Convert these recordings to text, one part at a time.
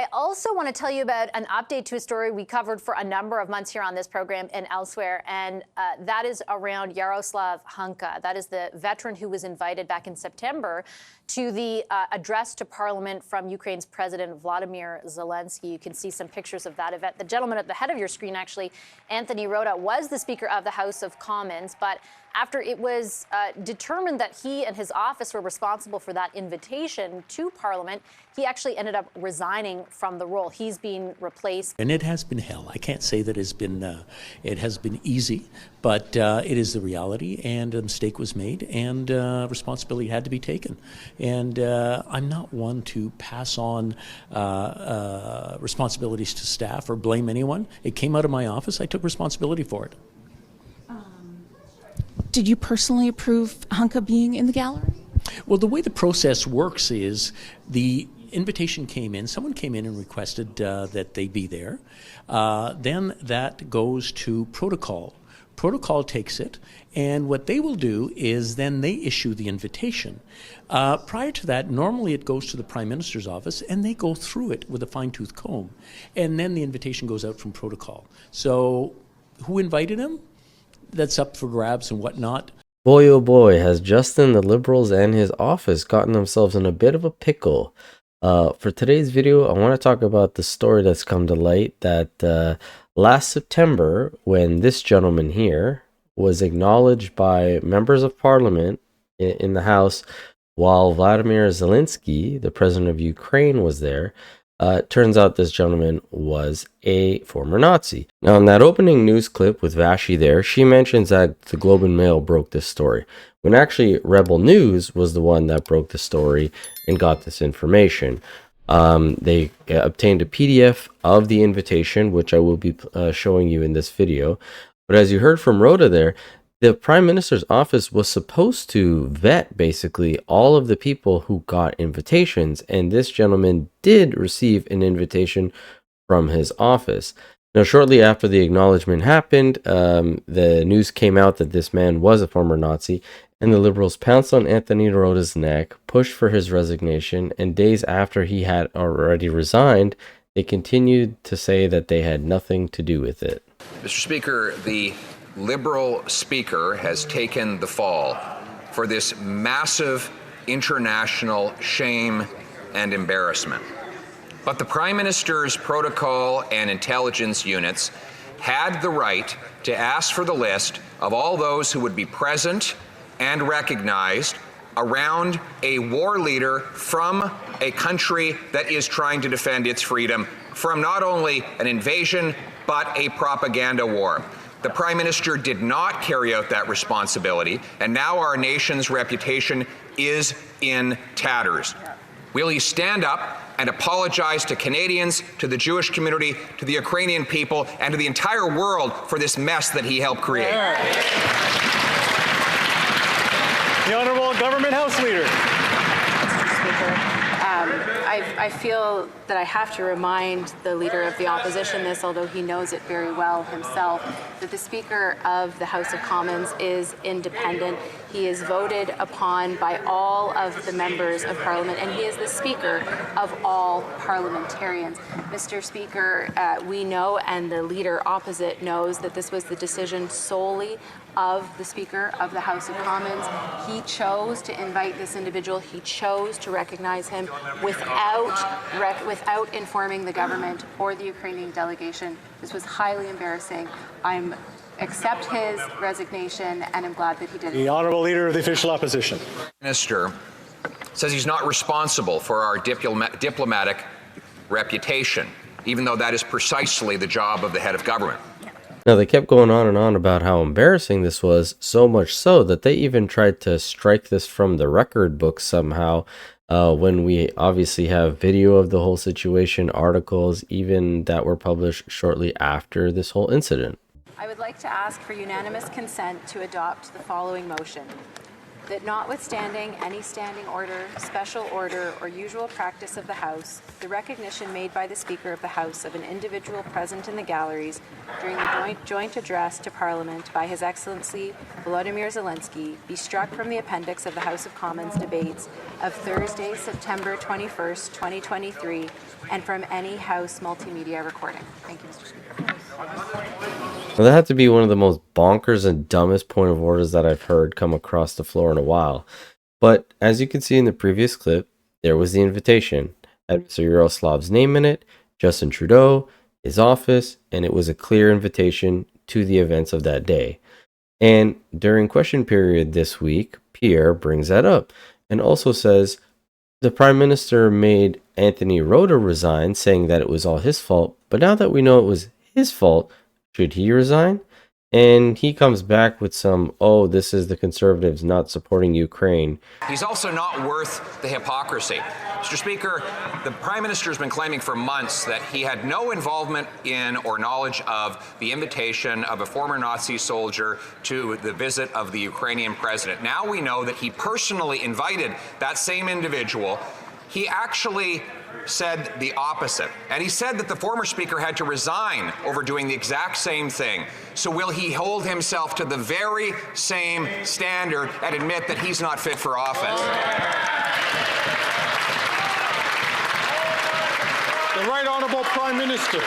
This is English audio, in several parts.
I also want to tell you about an update to a story we covered for a number of months here on this program and elsewhere, and that is around Yaroslav Hunka. That is the veteran who was invited back in September to the address to Parliament from Ukraine's President Vladimir Zelensky. You can see some pictures of that event. The gentleman at the head of your screen, actually, Anthony Rota, was the Speaker of the House of Commons, but after it was determined that he and his office were responsible for that invitation to Parliament, he actually ended up resigning from the role. He's being replaced. And it has been hell. I can't say that it has been easy, but it is the reality, and a mistake was made, and responsibility had to be taken. And I'm not one to pass on responsibilities to staff or blame anyone. It came out of my office. I took responsibility for it. Did you personally approve Hunka being in the gallery? Well, the way the process works is the invitation came in, someone came in and requested that they be there. Then that goes to protocol. Protocol takes it, and what they will do is then they issue the invitation. Prior to that, normally it goes to the Prime Minister's office, and they go through it with a fine-tooth comb. And then the invitation goes out from protocol. So who invited him? That's up for grabs and whatnot. Boy, oh boy, has Justin, the Liberals, and his office gotten themselves in a bit of a pickle. For today's video, I want to talk about the story that's come to light that last September, when this gentleman here was acknowledged by members of Parliament in the House while Vladimir Zelensky, the president of Ukraine, was there. Turns out this gentleman was a former Nazi. Now, in that opening news clip with Vashi there, she mentions that the Globe and Mail broke this story, when actually Rebel News was the one that broke the story and got this information. They obtained a PDF of the invitation, which I will be showing you in this video. But as you heard from Rhoda there, the Prime Minister's office was supposed to vet basically all of the people who got invitations, and this gentleman did receive an invitation from his office. Now, shortly after the acknowledgement happened, the news came out that this man was a former Nazi, and the Liberals pounced on Anthony Rhoda's neck, pushed for his resignation, and days after he had already resigned, they continued to say that they had nothing to do with it. Mr. Speaker, the Liberal Speaker has taken the fall for this massive international shame and embarrassment. But the Prime Minister's protocol and intelligence units had the right to ask for the list of all those who would be present and recognized around a war leader from a country that is trying to defend its freedom from not only an invasion, but a propaganda war. The Prime Minister did not carry out that responsibility, and now our nation's reputation is in tatters. Will he stand up and apologize to Canadians, to the Jewish community, to the Ukrainian people, and to the entire world for this mess that he helped create? The Honourable Government House Leader. Mr. Speaker, I feel that I have to remind the Leader of the Opposition this, although he knows it very well himself, that the Speaker of the House of Commons is independent. He is voted upon by all of the members of Parliament, and he is the Speaker of all parliamentarians. Mr. Speaker, we know, and the Leader opposite knows, that this was the decision solely of the Speaker of the House of Commons. He chose to invite this individual. He chose to recognize him without informing the government or the Ukrainian delegation. This was highly embarrassing. I accept his resignation, and I'm glad that he did it. The Honourable Leader of the Official Opposition. Minister says he's not responsible for our diplomatic reputation, even though that is precisely the job of the head of government. Now, they kept going on and on about how embarrassing this was, so much so that they even tried to strike this from the record book somehow, when we obviously have video of the whole situation, articles even that were published shortly after this whole incident. I would like to ask for unanimous consent to adopt the following motion. that notwithstanding any standing order, special order, or usual practice of the House, the recognition made by the Speaker of the House of an individual present in the galleries during the joint address to Parliament by His Excellency Volodymyr Zelensky be struck from the appendix of the House of Commons debates of Thursday, September 21st, 2023, and from any House multimedia recording. Thank you, Mr. Speaker. Now, that had to be one of the most bonkers and dumbest point of orders that I've heard come across the floor in a while. But as you can see in the previous clip, there was the invitation. Had Mr. Yaroslav's name in it, Justin Trudeau, his office, and it was a clear invitation to the events of that day. And during question period this week, Pierre brings that up and also says the Prime Minister made Anthony Rota resign, saying that it was all his fault, but now that we know it was his fault, should he resign? And he comes back with some, oh, this is the Conservatives not supporting Ukraine. He's also not worth the hypocrisy. Mr. Speaker, the Prime Minister has been claiming for months that he had no involvement in or knowledge of the invitation of a former Nazi soldier to the visit of the Ukrainian president. Now we know that he personally invited that same individual. He actually said the opposite. And he said that the former speaker had to resign over doing the exact same thing. So will he hold himself to the very same standard and admit that he's not fit for office? The Right Honourable Prime Minister.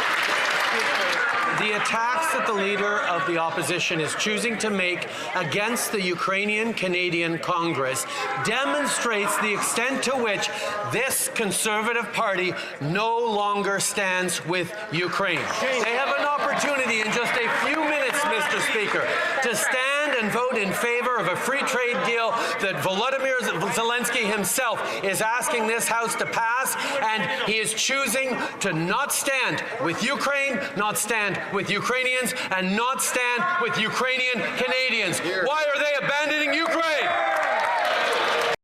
The attacks that the Leader of the Opposition is choosing to make against the Ukrainian-Canadian Congress demonstrates the extent to which this Conservative Party no longer stands with Ukraine. They have an opportunity in just a few minutes, Mr. Speaker, to stand and vote in favor of a free trade deal that Volodymyr Zelensky himself is asking this House to pass, and he is choosing to not stand with Ukraine, not stand with Ukrainians, and not stand with Ukrainian Canadians. Why are they abandoning Ukraine?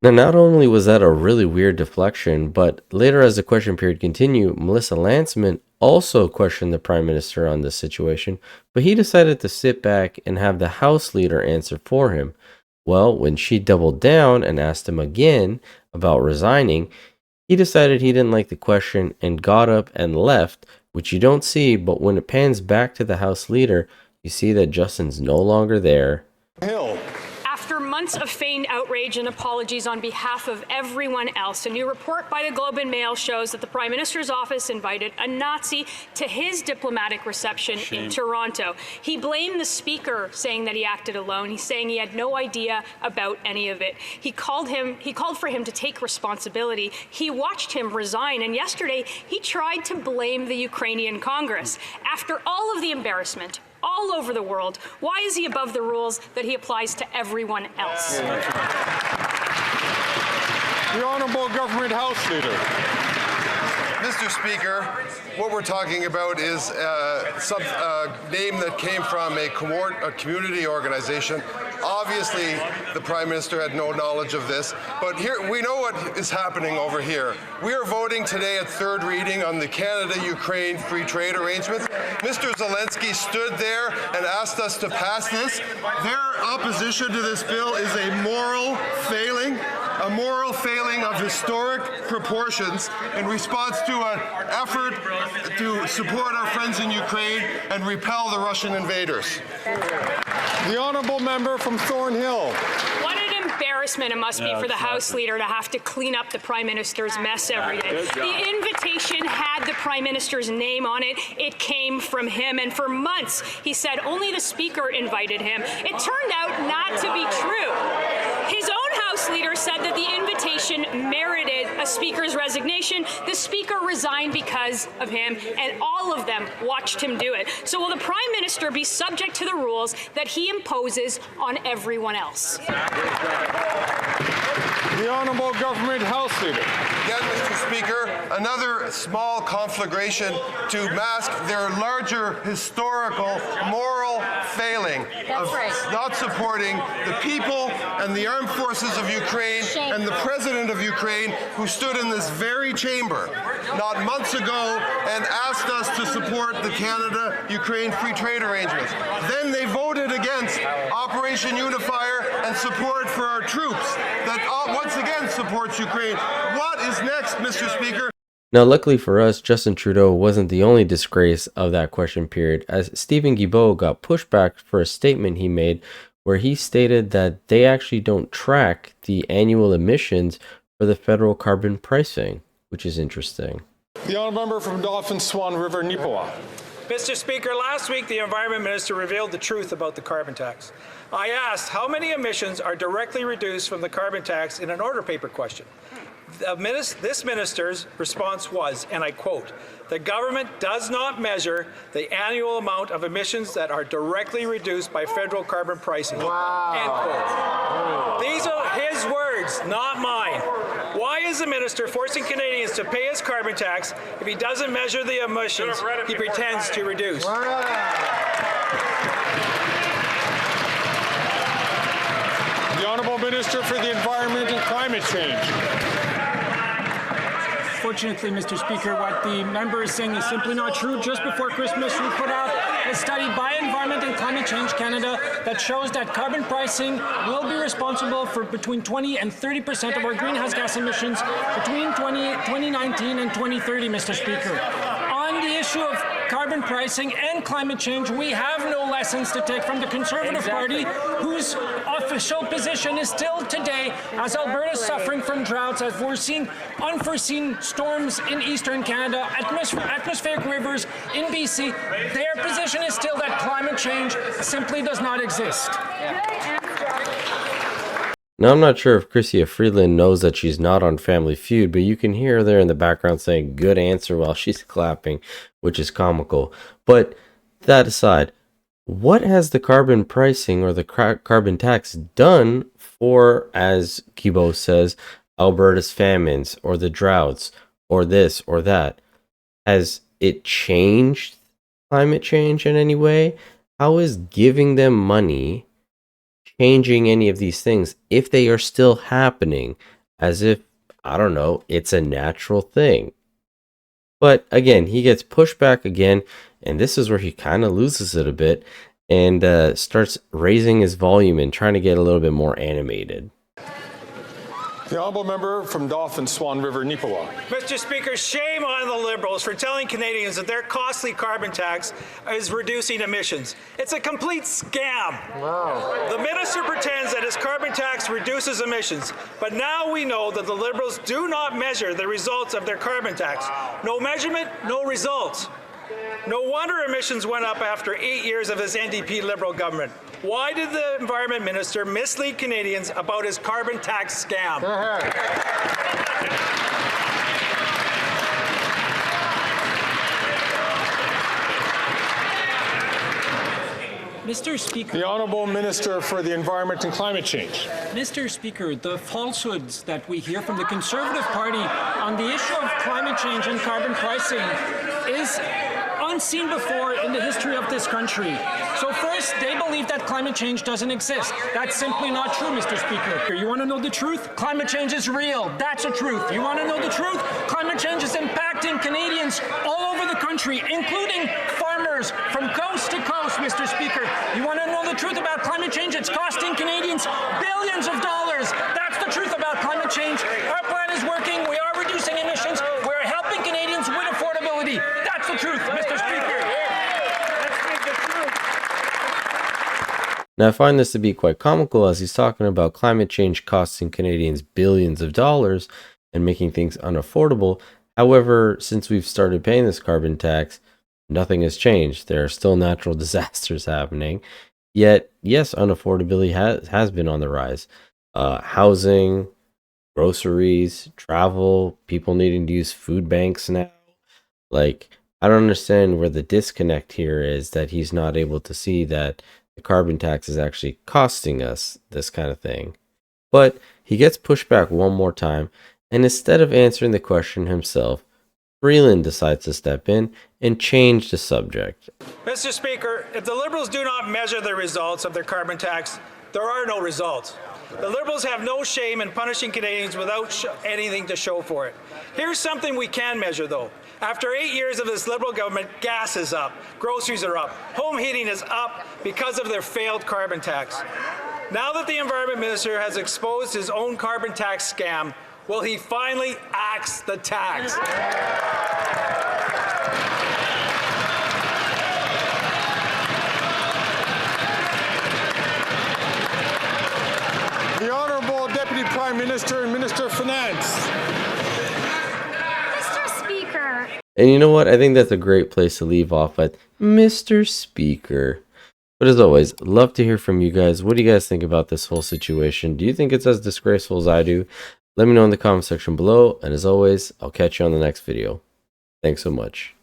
Now, not only was that a really weird deflection, but later as the question period continued, Melissa Lantsman also questioned the Prime Minister on this situation, but he decided to sit back and have the House Leader answer for him. Well, when she doubled down and asked him again about resigning, he decided he didn't like the question and got up and left, which you don't see, but when it pans back to the House Leader, you see that Justin's no longer there. Hill. After months of feigned outrage and apologies on behalf of everyone else, a new report by the Globe and Mail shows that the Prime Minister's office invited a Nazi to his diplomatic reception in Toronto. He blamed the Speaker, saying that he acted alone. He's saying he had no idea about any of it. He called for him to take responsibility. He watched him resign, and yesterday he tried to blame the Ukrainian Congress. After all of the embarrassment all over the world, why is he above the rules that he applies to everyone else? The Honourable Government House Leader. Mr. Speaker, what we're talking about is a name that came from a community organization. Obviously, the Prime Minister had no knowledge of this, but here we know what is happening over here. We are voting today at third reading on the Canada-Ukraine free trade arrangements. Mr. Zelensky stood there and asked us to pass this. Their opposition to this bill is a moral failing of historic proportions in response to an effort to support our friends in Ukraine and repel the Russian invaders. The Honourable Member from Thornhill. What an embarrassment it must be for the House Leader to have to clean up the Prime Minister's mess every day. The invitation had the Prime Minister's name on it. It came from him, and for months he said only the Speaker invited him. It turned out not to be true. His own House Leader said that the invitation merited a Speaker's resignation. The Speaker resigned because of him, and all of them watched him do it. So will the Prime Minister be subject to the rules that he imposes on everyone else? The Honourable Government House Leader. Again, Mr. Speaker, another small conflagration to mask their larger historical moral failing of not supporting the people and the armed forces of Ukraine and the President of Ukraine, who stood in this very chamber not months ago and asked us to support the Canada-Ukraine free trade arrangements. Then they voted against Operation Unifier and support for our troops that once again supports Ukraine. What is next, Mr. Speaker? Now, luckily for us, Justin Trudeau wasn't the only disgrace of that question period, as Stephen Guilbeault got pushback for a statement he made where he stated that they actually don't track the annual emissions for the federal carbon pricing, which is interesting. The honourable member from Dauphin Swan River, Neepawa. Mr. Speaker, last week the Environment Minister revealed the truth about the carbon tax. I asked how many emissions are directly reduced from the carbon tax in an order paper question. This minister's response was, and I quote, "The government does not measure the annual amount of emissions that are directly reduced by federal carbon pricing." Wow. End quote. These are his words, not mine. Why is the minister forcing Canadians to pay his carbon tax if he doesn't measure the emissions he pretends to reduce? The Honourable Minister for the Environment and Climate Change. Unfortunately, Mr. Speaker, what the member is saying is simply not true. Just before Christmas, we put out a study by Environment and Climate Change Canada that shows that carbon pricing will be responsible for between 20 and 30% of our greenhouse gas emissions between 2019 and 2030, Mr. Speaker. On the issue of carbon pricing and climate change, we have no lessons to take from the Conservative Party, whose official position is still today, as Alberta is suffering from droughts, as we're seeing unforeseen storms in eastern Canada, atmospheric rivers in BC, their position is still that climate change simply does not exist. Now, I'm not sure if Chrystia Freeland knows that she's not on Family Feud, but you can hear her there in the background saying good answer while she's clapping, which is comical. But that aside, what has the carbon pricing or the carbon tax done for, as Guilbeault says, Alberta's famines or the droughts or this or that? Has it changed climate change in any way? How is giving them money changing any of these things if they are still happening, as if, I don't know, it's a natural thing? But again, he gets pushed back again, and this is where he kind of loses it a bit and starts raising his volume and trying to get a little bit more animated. The honourable member from Dauphin Swan River, Neepawa. Mr. Speaker, shame on the Liberals for telling Canadians that their costly carbon tax is reducing emissions. It's a complete scam. Wow. The minister pretends that his carbon tax reduces emissions, but now we know that the Liberals do not measure the results of their carbon tax. No measurement, no results. No wonder emissions went up after 8 years of his NDP Liberal government. Why did the Environment Minister mislead Canadians about his carbon tax scam? Mr. Speaker. The Honourable Minister for the Environment and Climate Change. Mr. Speaker, the falsehoods that we hear from the Conservative Party on the issue of climate change and carbon pricing is unseen before in the history of this country. So first, they believe that climate change doesn't exist. That's simply not true, Mr. Speaker. You want to know the truth? Climate change is real. That's the truth. You want to know the truth? Climate change is impacting Canadians all over the country, including farmers from coast to coast, Mr. Speaker. You want to know the truth about climate change? It's costing Canadians billions of dollars. That's the truth about climate change. Our plan is working. We are reducing emissions. We're helping Canadians with affordability. That's the truth, Mr. Speaker. Let's speak the truth. Now, I find this to be quite comical as he's talking about climate change costing Canadians billions of dollars and making things unaffordable. However, since we've started paying this carbon tax, nothing has changed. There are still natural disasters happening. Yet, yes, unaffordability has been on the rise. Housing, groceries, travel, people needing to use food banks now. Like, I don't understand where the disconnect here is, that he's not able to see that the carbon tax is actually costing us this kind of thing. But he gets pushed back one more time, and instead of answering the question himself, Freeland decides to step in and change the subject. Mr. Speaker, if the Liberals do not measure the results of their carbon tax, there are no results. The Liberals have no shame in punishing Canadians without anything to show for it. Here's something we can measure, though. After 8 years of this Liberal government, gas is up, groceries are up, home heating is up because of their failed carbon tax. Now that the Environment Minister has exposed his own carbon tax scam, will he finally axe the tax? The Honourable Deputy Prime Minister and Minister of Finance. Mr. Speaker. And you know what? I think that's a great place to leave off at, Mr. Speaker. But as always, love to hear from you guys. What do you guys think about this whole situation? Do you think it's as disgraceful as I do? Let me know in the comment section below. And as always, I'll catch you on the next video. Thanks so much.